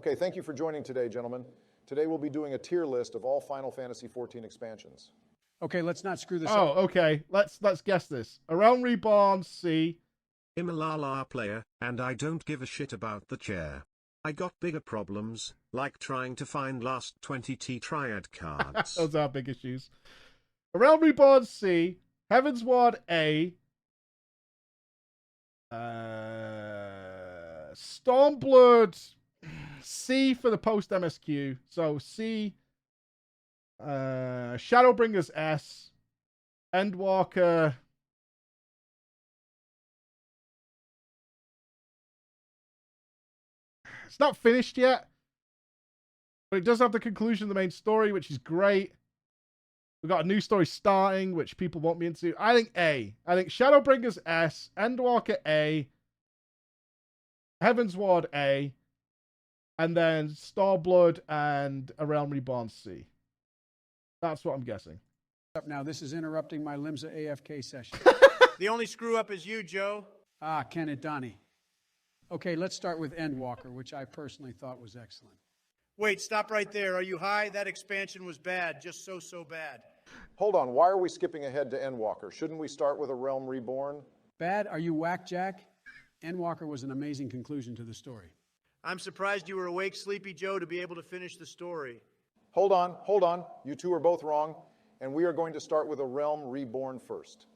Okay, thank you for joining today, gentlemen. Today we'll be doing a tier list of all Final Fantasy XIV expansions. Okay, let's not screw this up. Oh, okay. Let's guess this. A Realm Reborn, C. I'm a la player, and I don't give a shit about the chair. I got bigger problems, like trying to find last 20T Triad cards. Those are big issues. A Realm Reborn, C. Heavensward, A. Stormblood, C for the post MSQ. So C. Shadowbringers, S. Endwalker. It's not finished yet, but it does have the conclusion of the main story, which is great. We've got a new story starting, which people want me into. I think A. I think Shadowbringers, S. Endwalker, A. Heavensward, A. And then Starblood and A Realm Reborn, C. That's what I'm guessing. Now, this is interrupting my Limsa AFK session. The only screw up is you, Joe. Ah, Kenneth Donnie. Okay, let's start with Endwalker, which I personally thought was excellent. Wait, stop right there. Are you high? That expansion was bad, just so bad. Hold on, why are we skipping ahead to Endwalker? Shouldn't we start with A Realm Reborn? Bad? Are you whack, Jack? Endwalker was an amazing conclusion to the story. I'm surprised you were awake, Sleepy Joe, to be able to finish the story. Hold on. You two are both wrong, and we are going to start with A Realm Reborn first.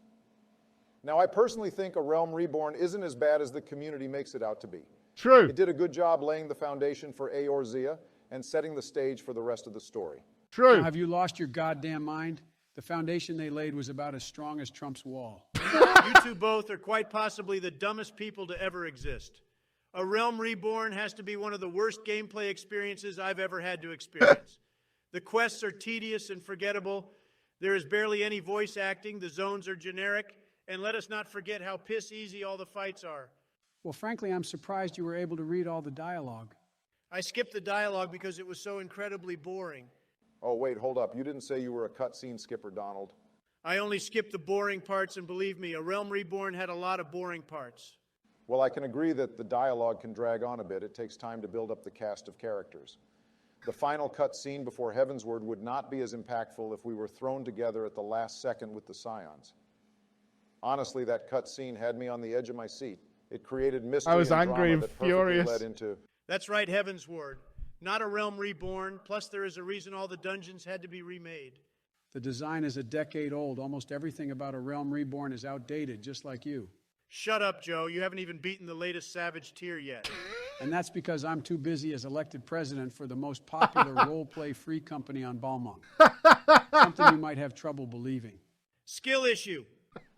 Now, I personally think A Realm Reborn isn't as bad as the community makes it out to be. True. It did a good job laying the foundation for Eorzea and setting the stage for the rest of the story. True. Now, have you lost your goddamn mind? The foundation they laid was about as strong as Trump's wall. You two both are quite possibly the dumbest people to ever exist. A Realm Reborn has to be one of the worst gameplay experiences I've ever had to experience. The quests are tedious and forgettable. There is barely any voice acting. The zones are generic. And let us not forget how piss easy all the fights are. Well, frankly, I'm surprised you were able to read all the dialogue. I skipped the dialogue because it was so incredibly boring. Oh, wait, hold up. You didn't say you were a cutscene skipper, Donald. I only skipped the boring parts, and believe me, A Realm Reborn had a lot of boring parts. Well, I can agree that the dialogue can drag on a bit. It takes time to build up the cast of characters. The final cutscene before Heavensward would not be as impactful if we were thrown together at the last second with the Scions. Honestly, that cutscene had me on the edge of my seat. It created mystery I was and angry drama and that perfectly furious. led into... That's right, Heavensward. Not A Realm Reborn, plus there is a reason all the dungeons had to be remade. The design is a decade old. Almost everything about A Realm Reborn is outdated, just like you. Shut up, Joe. You haven't even beaten the latest Savage tier yet. And that's because I'm too busy as elected president for the most popular role-play free company on Balmont. Something you might have trouble believing. Skill issue.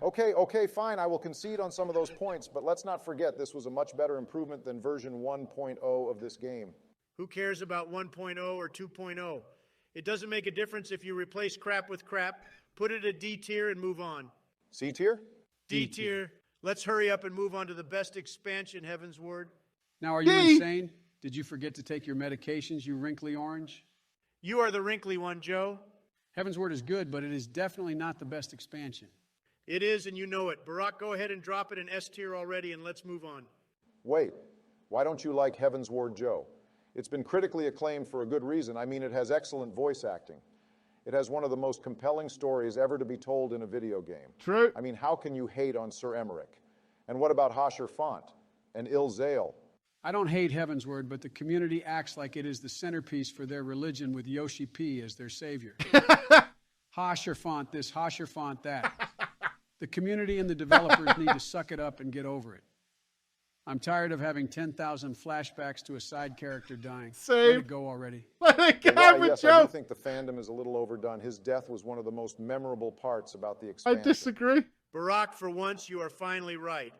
Okay, fine. I will concede on some of those points, but let's not forget this was a much better improvement than version 1.0 of this game. Who cares about 1.0 or 2.0? It doesn't make a difference if you replace crap with crap, put it at D tier and move on. C tier? D tier. Let's hurry up and move on to the best expansion, Heavensward. Now, are you insane? Did you forget to take your medications, you wrinkly orange? You are the wrinkly one, Joe. Heavensward is good, but it is definitely not the best expansion. It is, and you know it. Barack, go ahead and drop it in S tier already, and let's move on. Wait, why don't you like Heavensward Joe? It's been critically acclaimed for a good reason. I mean, it has excellent voice acting. It has one of the most compelling stories ever to be told in a video game. True. I mean, how can you hate on Sir Emmerich? And what about Hasher Font and Ilzael? I don't hate Heavensward, but the community acts like it is the centerpiece for their religion with Yoshi P as their savior. Hasher Font this, Hasher Font that. The community and the developers need to suck it up and get over it. I'm tired of having 10,000 flashbacks to a side character dying. Same. Let it go already. Let it go, Well, yes, I Joe. do think the fandom is a little overdone. His death was one of the most memorable parts about the I expansion. disagree. Barack, for once, you are finally right.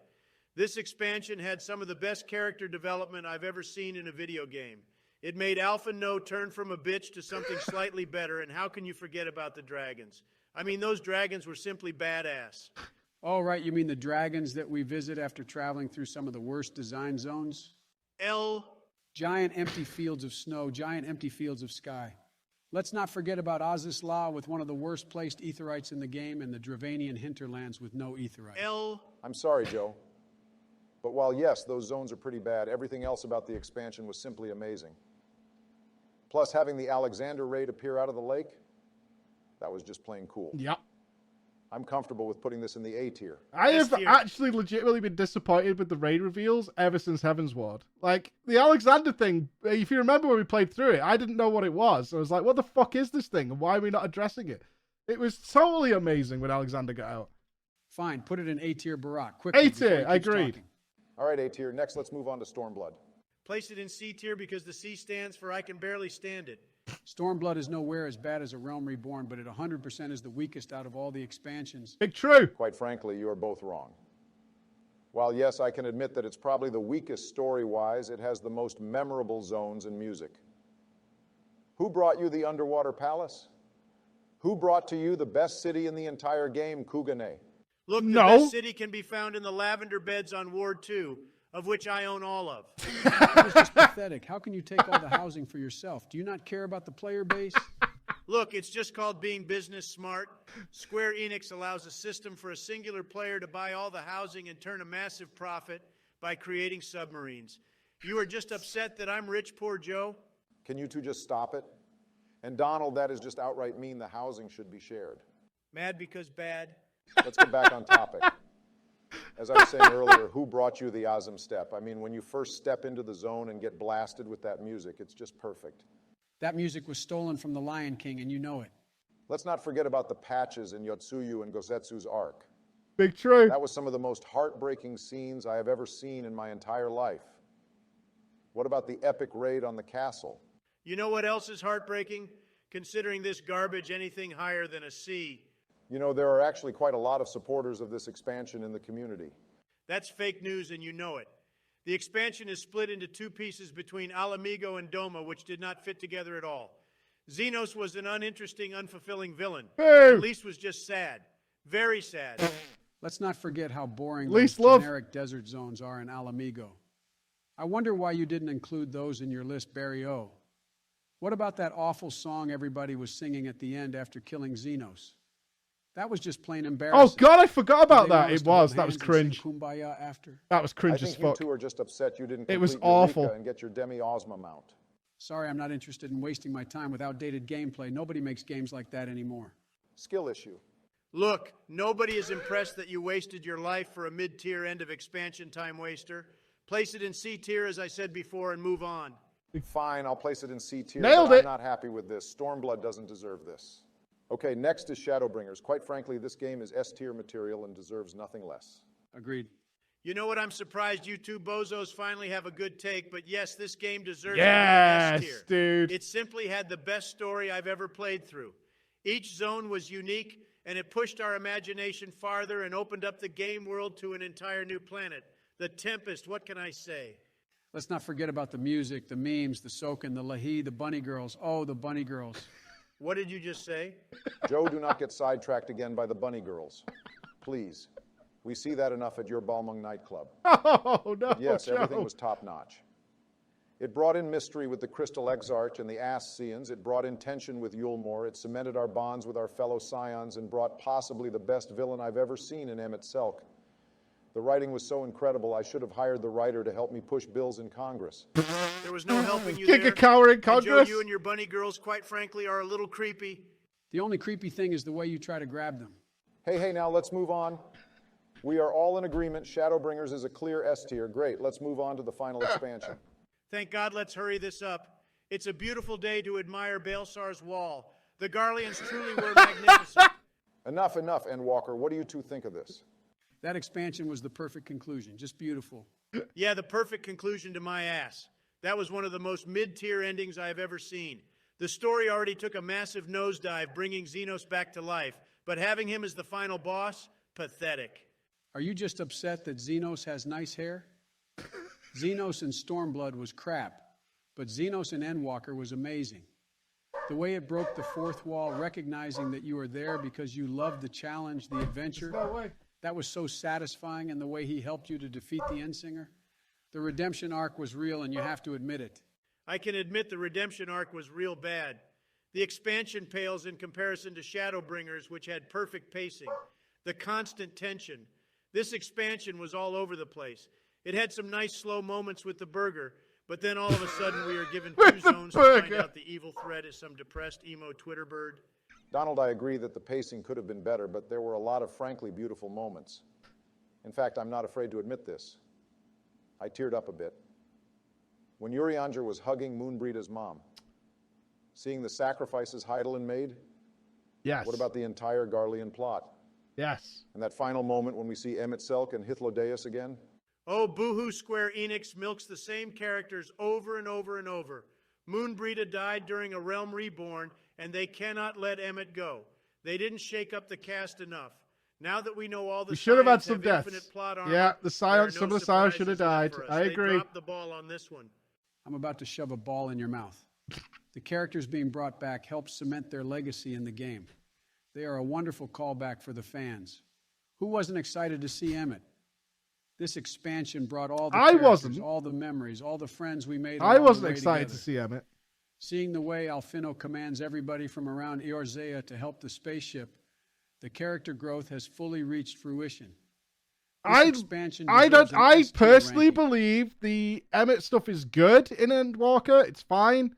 This expansion had some of the best character development I've ever seen in a video game. It made Alpha No turn from a bitch to something slightly better, and how can you forget about the dragons? I mean, those dragons were simply badass. Oh, right, you mean the dragons that we visit after traveling through some of the worst design zones? Giant empty fields of snow, giant empty fields of sky. Let's not forget about Methuzahla with one of the worst placed aetherites in the game and the Dravanian hinterlands with no aetherite. I'm sorry, Joe. But while, yes, those zones are pretty bad, everything else about the expansion was simply amazing. Plus, having the Alexander raid appear out of the lake, that was just plain cool. Yep. I'm comfortable with putting this in the A tier. I have S tier. actually legitimately been disappointed with the raid reveals ever since Heaven's Ward. Like, the Alexander thing, if you remember when we played through it, I didn't know what it was. I was like, what the fuck is this thing? And why are we not addressing it? It was totally amazing when Alexander got out. Fine, put it in A tier, Barack. Quickly. A before tier, he I keeps agreed. talking. All right, A tier. Next, let's move on to Stormblood. Place it in C tier because the C stands for I can barely stand it. Stormblood is nowhere as bad as A Realm Reborn, but it 100% is the weakest out of all the expansions. Big true. Quite frankly, you are both wrong. While yes, I can admit that it's probably the weakest story-wise, it has the most memorable zones and music. Who brought you the Underwater Palace? Who brought to you the best city in the entire game, Kugane? Look, the No. best city can be found in the lavender beds on Ward 2, of which I own all of. That was just pathetic. How can you take all the housing for yourself? Do you not care about the player base? Look, it's just called being business smart. Square Enix allows a system for a singular player to buy all the housing and turn a massive profit by creating submarines. You are just upset that I'm rich, poor Joe? Can you two just stop it? And Donald, that is just outright mean the housing should be shared. Mad because bad? Let's get back on topic. As I was saying earlier, who brought you the Azim step? I mean, when you first step into the zone and get blasted with that music, it's just perfect. That music was stolen from The Lion King, and you know it. Let's not forget about the patches in Yotsuyu and Gosetsu's arc. Big true. That was some of the most heartbreaking scenes I have ever seen in my entire life. What about the epic raid on the castle? You know what else is heartbreaking? Considering this garbage anything higher than a C. You know, there are actually quite a lot of supporters of this expansion in the community. That's fake news and you know it. The expansion is split into two pieces between Alamigo and Doma, which did not fit together at all. Xenos was an uninteresting, unfulfilling villain. Boo! Least was just sad. Very sad. Let's not forget how boring Least those love. generic desert zones are in Alamigo. I wonder why you didn't include those in your list, Barry O. What about that awful song everybody was singing at the end after killing Xenos? That was just plain embarrassing. Oh god, I forgot about Did they that. want us It to hold was. That was hands and sing cringe. Kumbaya after? That was I cringe as think you fuck. two are just upset you didn't It was complete Eureka awful. and get your Demi-Ozma mount. Sorry, I'm not interested in wasting my time with outdated gameplay. Nobody makes games like that anymore. Skill issue. Look, nobody is impressed that you wasted your life for a mid-tier end of expansion time waster. Place it in C tier, as I said before, and move on. Fine, I'll place it in C tier, Nailed but it. I'm not happy with this. Stormblood doesn't deserve this. Okay, next is Shadowbringers. Quite frankly, this game is S tier material and deserves nothing less. Agreed. You know what? I'm surprised you two bozos finally have a good take, but yes, this game deserves to be S Yes, tier. dude. It simply had the best story I've ever played through. Each zone was unique, and it pushed our imagination farther and opened up the game world to an entire new planet. The Tempest, what can I say? Let's not forget about the music, the memes, the Soken, the Lahi, the bunny girls. Oh, the bunny girls. What did you just say? Joe, do not get sidetracked again by the bunny girls. Please. We see that enough at your Balmung nightclub. Oh no. Yes, Joe. everything was top-notch. It brought in mystery with the Crystal Exarch and the Ascians. It brought in tension with Yulmore. It cemented our bonds with our fellow Scions and brought possibly the best villain I've ever seen in Emmett Selk. The writing was so incredible, I should have hired the writer to help me push bills in Congress. There was no helping you Kick there. a coward in And Joe, Congress. you and your bunny girls, quite frankly, are a little creepy. The only creepy thing is the way you try to grab them. Hey, now let's move on. We are all in agreement. Shadowbringers is a clear S tier. Great, let's move on to the final expansion. Thank God, let's hurry this up. It's a beautiful day to admire Baelsar's wall. The Garleans truly were magnificent. Enough, Endwalker. What do you two think of this? That expansion was the perfect conclusion. Just beautiful. Yeah, the perfect conclusion to my ass. That was one of the most mid-tier endings I have ever seen. The story already took a massive nosedive, bringing Xenos back to life. But having him as the final boss, pathetic. Are you just upset that Xenos has nice hair? Xenos in Stormblood was crap, but Xenos in Endwalker was amazing. The way it broke the fourth wall, recognizing that you were there because you loved the challenge, the adventure. No way. That was so satisfying, and the way he helped you to defeat the Endsinger. The redemption arc was real, and you have to admit it. I can admit the redemption arc was real bad. The expansion pales in comparison to Shadowbringers, which had perfect pacing. The constant tension. This expansion was all over the place. It had some nice slow moments with the burger, But then all of a sudden we are given With 2 the zones to find burger. out the evil threat is some depressed emo Twitter bird. Donald, I agree that the pacing could have been better, but there were a lot of frankly beautiful moments. In fact, I'm not afraid to admit this. I teared up a bit. When Urianger was hugging Moonbreeda's mom, seeing the sacrifices Heidelin made, Yes. what about the entire Garlean plot? Yes. And that final moment when we see Emmett Selk and Hythlodaeus again? Oh, Boohoo Square Enix milks the same characters over and over and over. Moonbreeda died during a Realm Reborn, and they cannot let Emmett go. They didn't shake up the cast enough. Now that we know all the We should have had Scions some infinite deaths. plot armor, Yeah, the there Scions, are some no of the Scions should have surprises left died. for us. I They agree. dropped the ball on this one. I'm about to shove a ball in your mouth. The characters being brought back help cement their legacy in the game. They are a wonderful callback for the fans. Who wasn't excited to see Emmett? This expansion brought all the I characters, wasn't. all the memories, all the friends we made. I along wasn't the way excited together. to see Emmett. Seeing the way Alfino commands everybody from around Eorzea to help the spaceship, the character growth has fully reached fruition. This expansion deserves an I S tier personally ranking. believe the Emmett stuff is good in Endwalker. It's fine.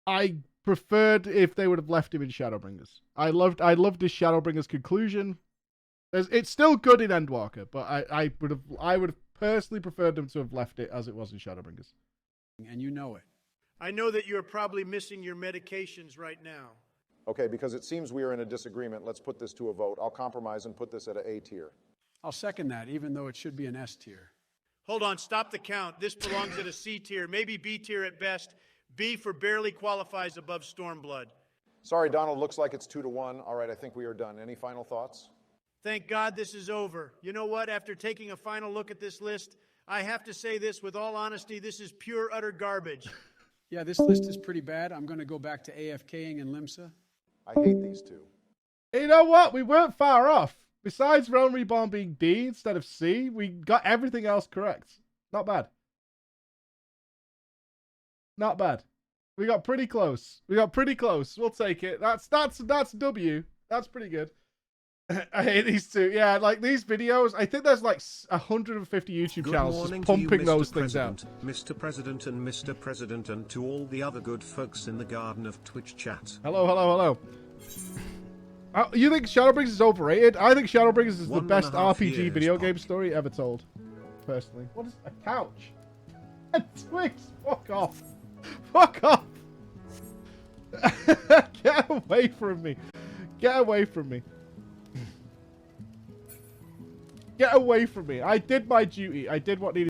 I preferred if they would have left him in Shadowbringers. I loved his Shadowbringers conclusion. It's still good in Endwalker, but I would have personally preferred them to have left it as it was in Shadowbringers. And you know it. I know that you're probably missing your medications right now. Okay, because it seems we are in a disagreement, let's put this to a vote. I'll compromise and put this at an A tier. I'll second that, even though it should be an S tier. Hold on, stop the count. This belongs at a C tier, maybe B tier at best. B for barely qualifies above Stormblood. Sorry, Donald, looks like it's 2-1. All right, I think we are done. Any final thoughts? Thank God this is over. You know what? After taking a final look at this list, I have to say this with all honesty, this is pure, utter garbage. Yeah, this list is pretty bad. I'm going to go back to AFKing and Limsa. I hate these two. You know what? We weren't far off. Besides Realm Reborn being D instead of C, we got everything else correct. Not bad. Not bad. We got pretty close. We'll take it. That's W. That's pretty good. I hate these two. Yeah, like these videos. I think there's like 150 YouTube Good channels morning just to you, pumping Mr. those things out. President, Mr. President and Mr. President, and to all the other good folks in the garden of Twitch chat. Hello. You think Shadowbringers is overrated? I think Shadowbringers is the 1.5 best RPG years, video Pop. game story ever told. Personally. What is a couch? A Twix. Fuck off. Fuck off. Get away from me. Get away from me. Get away from me. I did my duty. I did what needed